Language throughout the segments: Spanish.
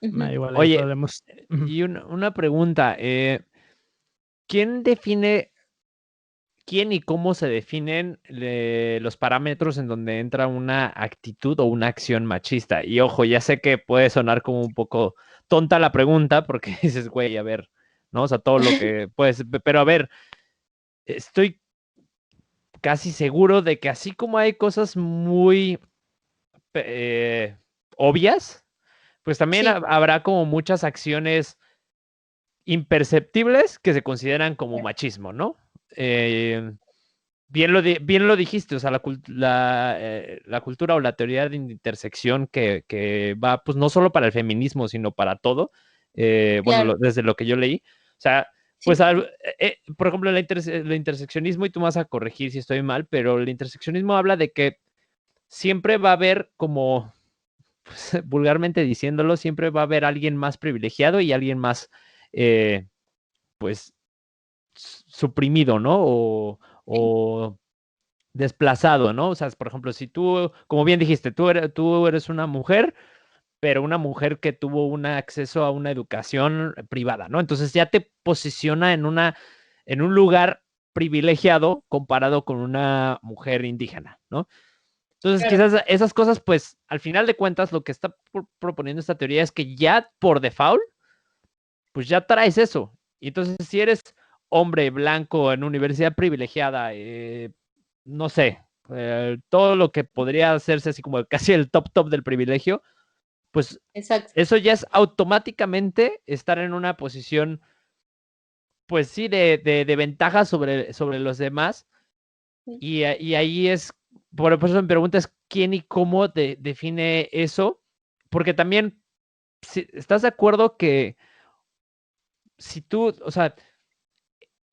Ujú. Igual ahí Oye, podemos. y una pregunta, ¿quién define, quién y cómo se definen los parámetros en donde entra una actitud o una acción machista? Y ojo, ya sé que puede sonar como un poco tonta la pregunta, porque dices, güey, a ver, ¿no? O sea, todo lo que puedes, pero a ver, estoy casi seguro de que así como hay cosas muy eh, obvias, pues también Sí, habrá como muchas acciones imperceptibles que se consideran como machismo, ¿no? Eh, bien lo dijiste, o sea, la cultura o la teoría de intersección que va, pues no solo para el feminismo, sino para todo, bueno, claro, desde lo que yo leí, o sea, pues, sí, por ejemplo, el interseccionismo, y tú me vas a corregir si estoy mal, pero el interseccionismo habla de que siempre va a haber como, pues, vulgarmente diciéndolo, siempre va a haber alguien más privilegiado y alguien más, pues, suprimido, ¿no? sí, O desplazado, ¿no? O sea, por ejemplo, si tú, como bien dijiste, tú eres una mujer, pero una mujer que tuvo un acceso a una educación privada, ¿no? Entonces ya te posiciona en un lugar privilegiado comparado con una mujer indígena, ¿no? Entonces, claro, quizás esas cosas, pues, al final de cuentas, lo que está proponiendo esta teoría es que ya por default, pues ya traes eso. Y entonces, si eres hombre blanco en universidad privilegiada, no sé, todo lo que podría hacerse así como casi el top del privilegio, pues exacto. eso ya es automáticamente estar en una posición, pues sí, de ventaja sobre los demás. Sí, Y ahí es, por eso me preguntas quién y cómo define eso, porque también, si, ¿estás de acuerdo que si tú, o sea,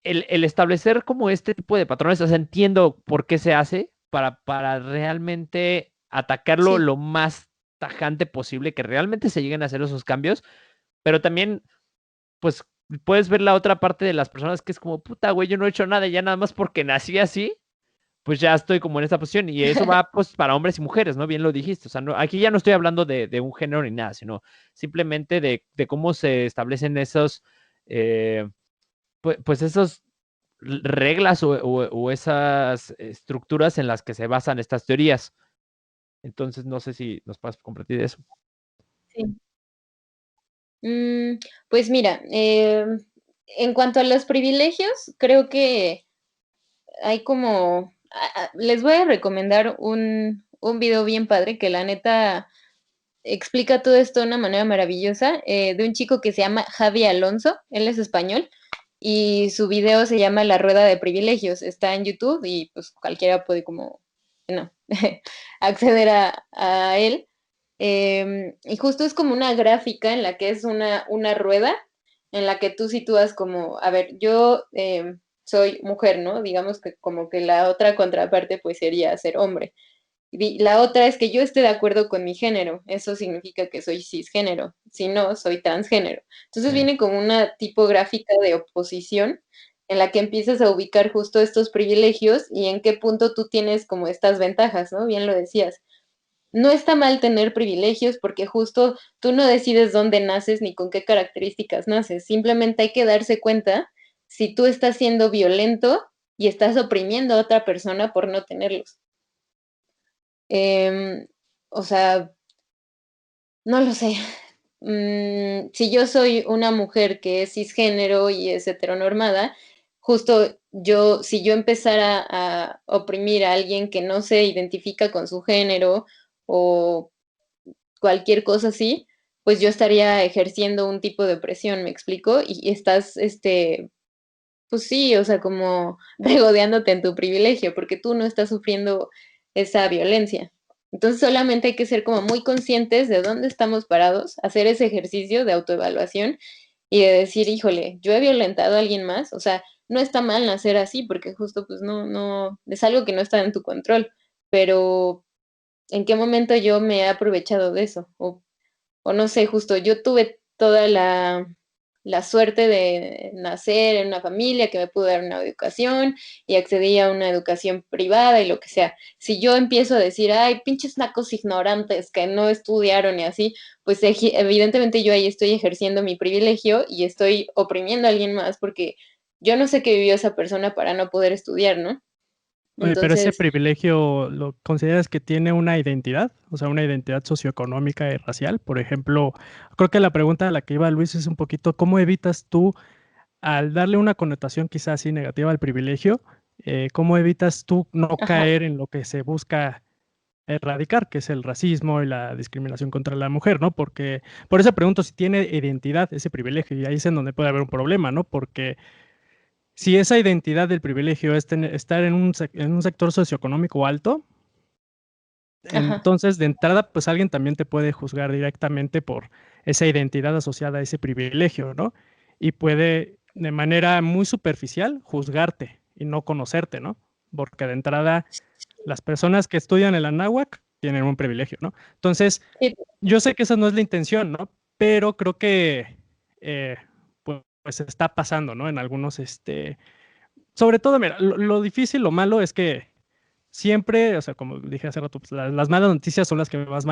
el establecer como este tipo de patrones, o sea, entiendo por qué se hace para realmente atacarlo sí, lo más tajante posible, que realmente se lleguen a hacer esos cambios, pero también, pues, puedes ver la otra parte de las personas que es como, puta, güey, yo no he hecho nada, ya nada más porque nací así, pues ya estoy como en esta posición, y eso va, pues, para hombres y mujeres, ¿no? Bien lo dijiste, o sea, aquí ya no estoy hablando de un género ni nada, sino simplemente de cómo se establecen esos, pues esos reglas o esas estructuras en las que se basan estas teorías. Entonces, no sé si nos puedes compartir eso. sí. Pues mira, en cuanto a los privilegios, creo que hay como, les voy a recomendar un video bien padre que la neta explica todo esto de una manera maravillosa, de un chico que se llama Javi Alonso, él es español, y su video se llama La Rueda de Privilegios, está en YouTube y pues cualquiera puede como, no, acceder a él. Y justo es como una gráfica en la que es una rueda en la que tú sitúas como, a ver, yo soy mujer, ¿no? Digamos que como que la otra contraparte pues sería ser hombre. La otra es que yo esté de acuerdo con mi género, eso significa que soy cisgénero, si no, soy transgénero. Entonces Sí. viene como una tipográfica de oposición en la que empiezas a ubicar justo estos privilegios y en qué punto tú tienes como estas ventajas, ¿no? Bien lo decías. No está mal tener privilegios porque justo tú no decides dónde naces ni con qué características naces. Simplemente hay que darse cuenta si tú estás siendo violento y estás oprimiendo a otra persona por no tenerlos. Em, o sea, no lo sé. Si yo soy una mujer que es cisgénero y es heteronormada, justo yo, si yo empezara a oprimir a alguien que no se identifica con su género o cualquier cosa así, pues yo estaría ejerciendo un tipo de opresión, ¿me explico? Y estás, pues sí, o sea, como regodeándote en tu privilegio, porque tú no estás sufriendo esa violencia. Entonces solamente hay que ser como muy conscientes de dónde estamos parados, hacer ese ejercicio de autoevaluación y de decir, híjole, yo he violentado a alguien más, o sea, no está mal nacer así, porque justo pues no, es algo que no está en tu control, pero ¿en qué momento yo me he aprovechado de eso? O no sé, justo yo tuve toda la suerte de nacer en una familia que me pudo dar una educación y accedí a una educación privada y lo que sea. Si yo empiezo a decir, ay, pinches nacos ignorantes que no estudiaron y así, pues evidentemente yo ahí estoy ejerciendo mi privilegio y estoy oprimiendo a alguien más porque yo no sé qué vivió esa persona para no poder estudiar, ¿no? Oye, pero ese Entonces, privilegio, ¿lo consideras que tiene una identidad? O sea, una identidad socioeconómica y racial. Por ejemplo, creo que la pregunta a la que iba Luis es un poquito, ¿cómo evitas tú, al darle una connotación quizás así negativa al privilegio, cómo evitas tú no ajá, caer en lo que se busca erradicar, que es el racismo y la discriminación contra la mujer, ¿no? Porque, por eso pregunto si tiene identidad ese privilegio, y ahí es en donde puede haber un problema, ¿no? Porque si esa identidad del privilegio es estar en en un sector socioeconómico alto, ajá. entonces de entrada, pues alguien también te puede juzgar directamente por esa identidad asociada a ese privilegio, ¿no? Y puede de manera muy superficial juzgarte y no conocerte, ¿no? Porque de entrada las personas que estudian el Anáhuac tienen un privilegio, ¿no? Entonces, Sí, yo sé que esa no es la intención, ¿no? Pero creo que eh, pues está pasando, ¿no? En algunos, sobre todo, mira, lo difícil, lo malo es que siempre, o sea, como dije hace rato, pues, las malas noticias son las que más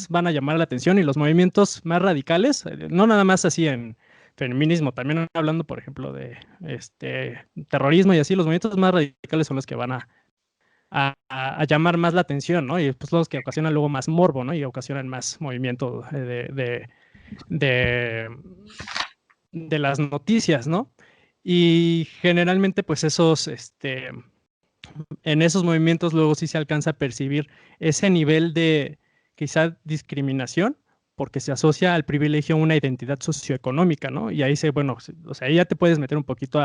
van a llamar la atención y los movimientos más radicales, no nada más así en feminismo, también hablando, por ejemplo, de terrorismo y así, los movimientos más radicales son los que van a llamar más la atención, ¿no? Y pues los que ocasionan luego más morbo, ¿no? Y ocasionan más movimiento de, de las noticias, ¿no? Y generalmente, pues en esos movimientos luego sí se alcanza a percibir ese nivel de quizá discriminación porque se asocia al privilegio a una identidad socioeconómica, ¿no? Y ahí bueno, o sea, ahí ya te puedes meter un poquito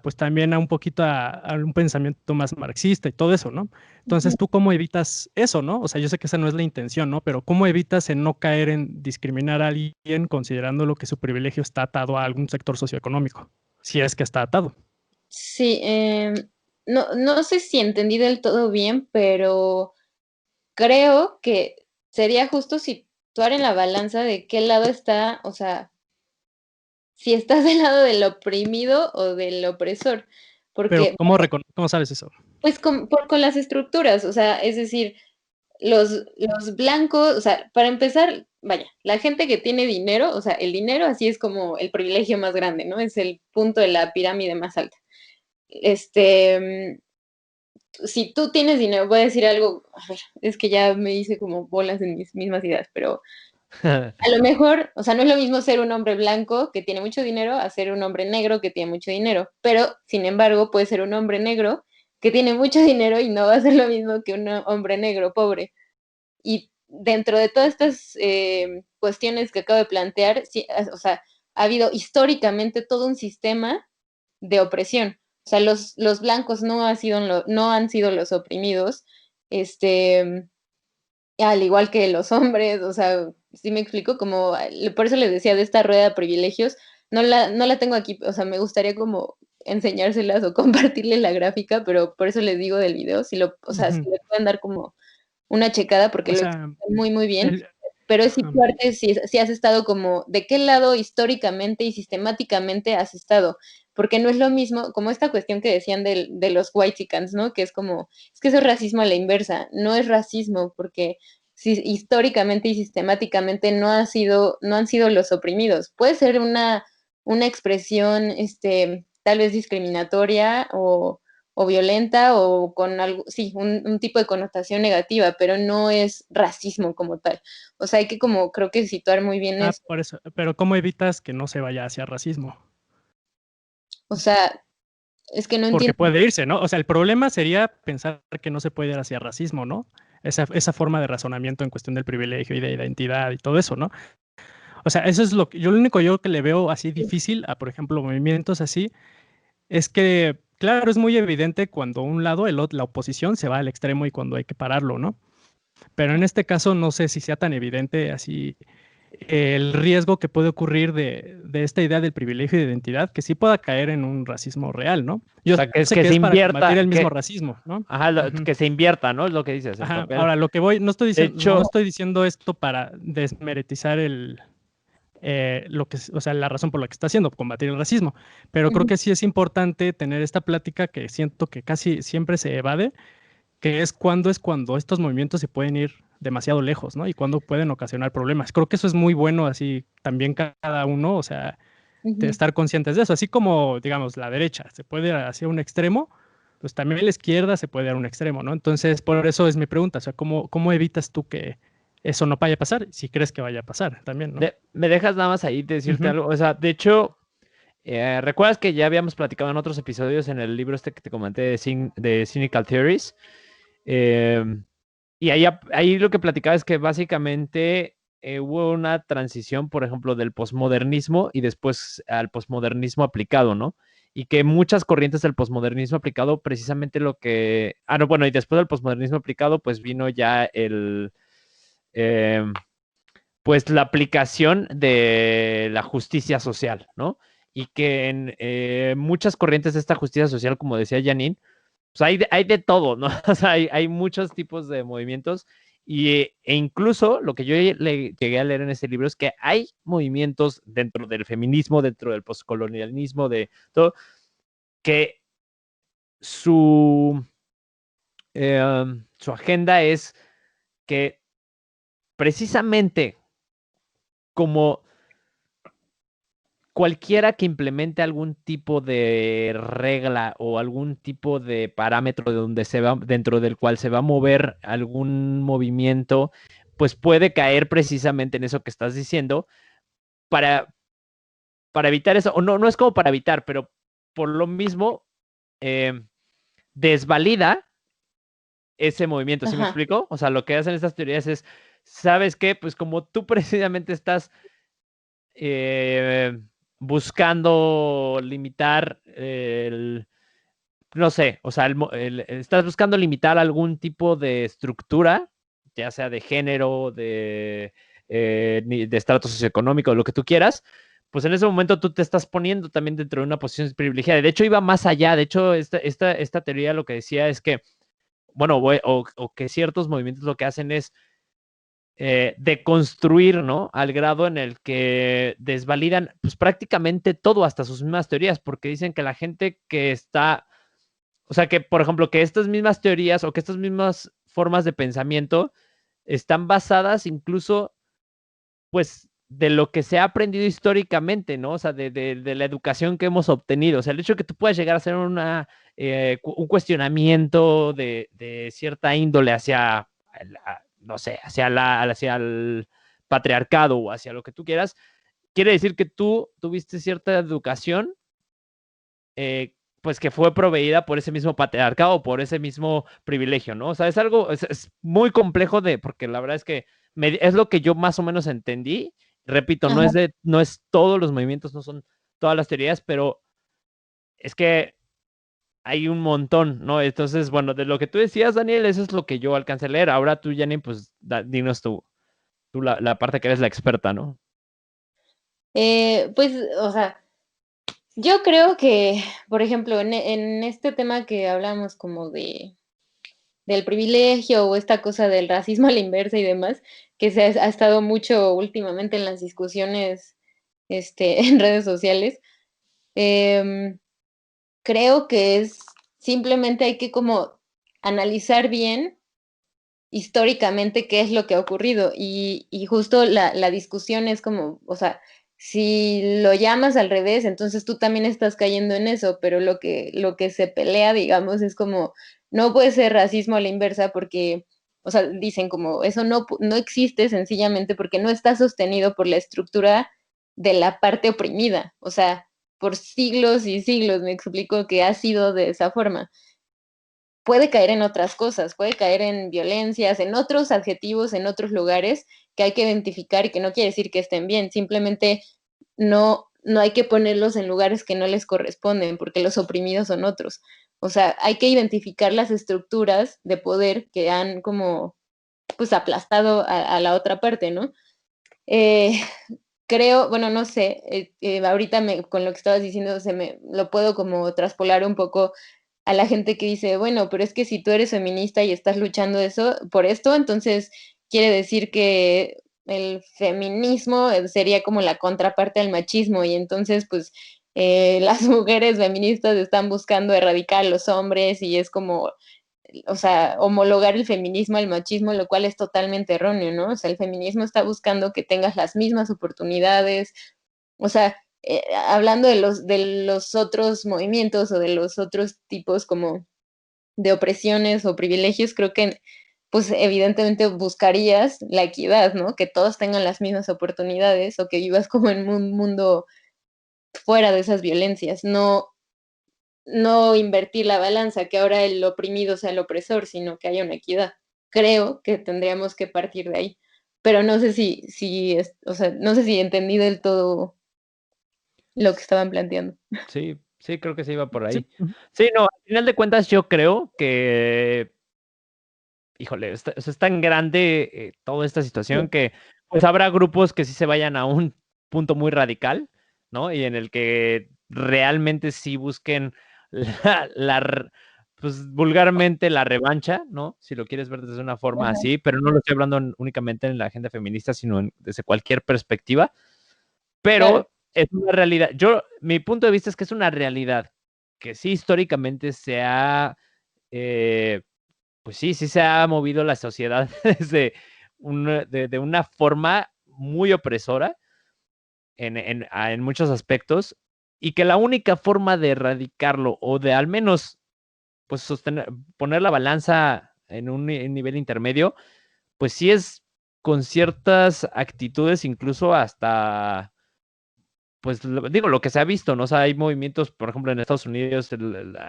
pues también a un poquito a un pensamiento más marxista y todo eso, ¿no? Entonces, ¿tú cómo evitas eso, no? O sea, yo sé que esa no es la intención, ¿no? Pero ¿cómo evitas en no caer en discriminar a alguien considerando lo que su privilegio está atado a algún sector socioeconómico? Si es que está atado. sí, no sé si entendí del todo bien, pero creo que sería justo situar en la balanza de qué lado está, o sea, si estás del lado del oprimido o del opresor, Pero porque, ¿cómo sabes eso? pues con las estructuras, o sea, es decir, los blancos, o sea, para empezar, vaya, la gente que tiene dinero, o sea, el dinero así es como el privilegio más grande, ¿no? Es el punto de la pirámide más alta. Este, si tú tienes dinero, voy a decir algo, a ver, es que ya me hice como bolas en mis mismas ideas, pero a lo mejor, o sea, no es lo mismo ser un hombre blanco que tiene mucho dinero a ser un hombre negro que tiene mucho dinero, pero sin embargo puede ser un hombre negro que tiene mucho dinero y no va a ser lo mismo que un hombre negro pobre. Y dentro de todas estas cuestiones que acabo de plantear, sí, o sea, ha habido históricamente todo un sistema de opresión. O sea, los blancos no han sido los oprimidos, este, al igual que los hombres, o sea, sí me explico, como, por eso les decía de esta rueda de privilegios, no la tengo aquí, o sea, me gustaría como enseñárselas o compartirles la gráfica, pero por eso les digo del video, o sea, si Ujú. le pueden dar como una checada porque O lo sea, explican muy, muy bien, el, pero es ajá. situarte si has estado como, de qué lado históricamente y sistemáticamente has estado, porque no es lo mismo, como esta cuestión que decían de los whitexicans, ¿no? Que es como, es que eso es racismo a la inversa, no es racismo, porque si, históricamente y sistemáticamente no han sido los oprimidos. Puede ser una expresión, tal vez discriminatoria o violenta o con algo, sí, un tipo de connotación negativa, pero no es racismo como tal. O sea, hay que como creo que situar muy bien eso. Por eso. Pero ¿cómo evitas que no se vaya hacia racismo? O sea, es que no Porque entiendo. puede irse, ¿no? O sea, el problema sería pensar que no se puede ir hacia racismo, ¿no? Esa forma de razonamiento en cuestión del privilegio y de identidad y todo eso, ¿no? O sea, eso es lo único yo que le veo así difícil a, por ejemplo, movimientos así, es que, claro, es muy evidente cuando un lado, la oposición, se va al extremo y cuando hay que pararlo, ¿no? Pero en este caso no sé si sea tan evidente así el riesgo que puede ocurrir de esta idea del privilegio y de identidad, que sí pueda caer en un racismo real, ¿no? O Yo sea, sé que que se es para combatir invierta, el mismo racismo, ¿no? ajá, Ujú. que se invierta, ¿no? Es lo que dices, el Ajá. papel. Ahora, lo que voy, De no hecho, estoy diciendo esto para desmeretizar o sea, la razón por la que está haciendo, combatir el racismo. Pero creo que sí es importante tener esta plática que siento que casi siempre se evade, que es cuando estos movimientos se pueden ir demasiado lejos, ¿no? Y cuando pueden ocasionar problemas. Creo que eso es muy bueno, así también cada uno, o sea, de estar conscientes de eso. Así como, digamos, la derecha se puede ir hacia un extremo, pues también la izquierda se puede ir a un extremo, ¿no? Entonces, por eso es mi pregunta, o sea, ¿cómo evitas tú que eso no vaya a pasar? Si crees que vaya a pasar también, ¿no? Me dejas nada más ahí decirte algo. O sea, de hecho, ¿recuerdas que ya habíamos platicado en otros episodios en el libro este que te comenté de Cynical Theories? Y ahí lo que platicaba es que básicamente hubo una transición, por ejemplo, del posmodernismo y después al posmodernismo aplicado, ¿no? Y que muchas corrientes del posmodernismo aplicado, precisamente lo que... Ah, no, bueno, y después del posmodernismo aplicado, pues vino ya pues la aplicación de la justicia social, ¿no? Y que en muchas corrientes de esta justicia social, como decía Janine, pues hay de todo, ¿no? O sea, hay muchos tipos de movimientos e incluso lo que yo llegué a leer en ese libro es que hay movimientos dentro del feminismo, dentro del postcolonialismo, de todo, que su agenda es que precisamente como cualquiera que implemente algún tipo de regla o algún tipo de parámetro dentro del cual se va a mover algún movimiento, pues puede caer precisamente en eso que estás diciendo para, para evitar eso, o no es como para evitar, pero por lo mismo desvalida ese movimiento, ¿sí me explico? O sea, lo que hacen estas teorías es, ¿sabes qué? Pues como tú precisamente estás buscando limitar no sé, o sea, estás buscando limitar algún tipo de estructura, ya sea de género, de estrato socioeconómico, lo que tú quieras, pues en ese momento tú te estás poniendo también dentro de una posición privilegiada. De hecho, iba más allá. De hecho, esta teoría lo que decía es que, bueno, o que ciertos movimientos lo que hacen es deconstruir, ¿no? Al grado en el que desvalidan pues prácticamente todo, hasta sus mismas teorías, porque dicen que la gente que está, o sea, que por ejemplo, que estas mismas teorías o que estas mismas formas de pensamiento están basadas incluso, pues, de lo que se ha aprendido históricamente, ¿no? O sea, de la educación que hemos obtenido. O sea, el hecho de que tú puedas llegar a hacer un cuestionamiento de cierta índole hacia no sé, hacia el patriarcado o hacia lo que tú quieras, quiere decir que tú tuviste cierta educación, pues que fue proveída por ese mismo patriarcado o por ese mismo privilegio, ¿no? O sea, es muy complejo porque la verdad es que es lo que yo más o menos entendí. Repito, no es todos los movimientos, no son todas las teorías, pero es que hay un montón, ¿no? Entonces, bueno, de lo que tú decías, Daniel, eso es lo que yo alcancé a leer. Ahora tú, Janine, pues dinos tú la parte que eres la experta, ¿no? Pues, o sea, yo creo que, por ejemplo, en este tema que hablamos como del privilegio o esta cosa del racismo a la inversa y demás, que ha estado mucho últimamente en las discusiones en redes sociales, creo que simplemente hay que como analizar bien históricamente qué es lo que ha ocurrido y justo la discusión es como, o sea, si lo llamas al revés, entonces tú también estás cayendo en eso, pero lo que se pelea, digamos, es como, no puede ser racismo a la inversa porque, o sea, dicen como, eso no existe sencillamente porque no está sostenido por la estructura de la parte oprimida, o sea, por siglos y siglos, me explico que ha sido de esa forma. Puede caer en otras cosas, puede caer en violencias, en otros adjetivos, en otros lugares que hay que identificar y que no quiere decir que estén bien, simplemente no hay que ponerlos en lugares que no les corresponden, porque los oprimidos son otros. O sea, hay que identificar las estructuras de poder que han como, pues, aplastado a la otra parte, ¿no? Creo, bueno, no sé, ahorita con lo que estabas diciendo lo puedo como traspolar un poco a la gente que dice, bueno, pero es que si tú eres feminista y estás luchando por esto, entonces quiere decir que el feminismo sería como la contraparte del machismo y entonces pues las mujeres feministas están buscando erradicar a los hombres y es como, o sea, homologar el feminismo al machismo, lo cual es totalmente erróneo, ¿no? O sea, el feminismo está buscando que tengas las mismas oportunidades, o sea, hablando de los otros movimientos o de los otros tipos como de opresiones o privilegios, creo que pues evidentemente buscarías la equidad, ¿no? Que todos tengan las mismas oportunidades o que vivas como en un mundo fuera de esas violencias, no invertir la balanza, que ahora el oprimido sea el opresor, sino que haya una equidad. Creo que tendríamos que partir de ahí. Pero no sé o sea, no sé si entendí del todo lo que estaban planteando. Sí, sí, creo que se iba por Sí, ahí. Sí, no, al final de cuentas yo creo que, híjole, es tan grande toda esta situación que pues habrá grupos que sí se vayan a un punto muy radical, ¿no? Y en el que realmente sí busquen pues vulgarmente la revancha, ¿no? Si lo quieres ver desde una forma Ajá, así, pero no lo estoy hablando únicamente en la agenda feminista, sino desde cualquier perspectiva. claro. Pero es una realidad. Mi punto de vista es que es una realidad que sí históricamente se ha, pues sí, sí se ha movido la sociedad desde de una forma muy opresora en muchos aspectos y que la única forma de erradicarlo o de al menos pues poner la balanza en un nivel intermedio, pues sí es con ciertas actitudes, incluso hasta pues digo, lo que se ha visto, ¿no? O sea, hay movimientos, por ejemplo, en Estados Unidos,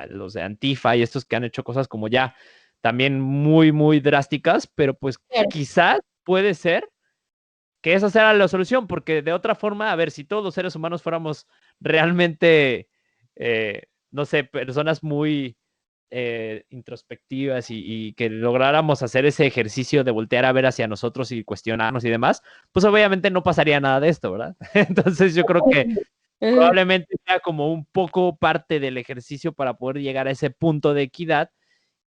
los de Antifa y estos que han hecho cosas como ya también muy, muy drásticas, pero pues Claro, quizás puede ser que esa sea la solución, porque de otra forma, a ver, si todos los seres humanos fuéramos realmente, no sé, personas muy introspectivas y que lográramos hacer ese ejercicio de voltear a ver hacia nosotros y cuestionarnos y demás, pues obviamente no pasaría nada de esto, ¿verdad? Entonces yo creo que ajá, probablemente sea como un poco parte del ejercicio para poder llegar a ese punto de equidad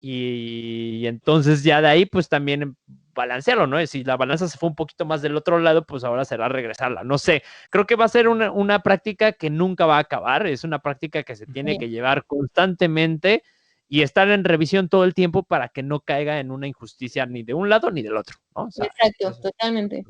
y entonces ya de ahí pues también balancearlo, ¿no? Y si la balanza se fue un poquito más del otro lado, pues ahora será regresarla. No sé, creo que va a ser una práctica que nunca va a acabar, es una práctica que se tiene sí, que llevar constantemente y estar en revisión todo el tiempo para que no caiga en una injusticia ni de un lado ni del otro, ¿no? O sea, exacto, eso. totalmente.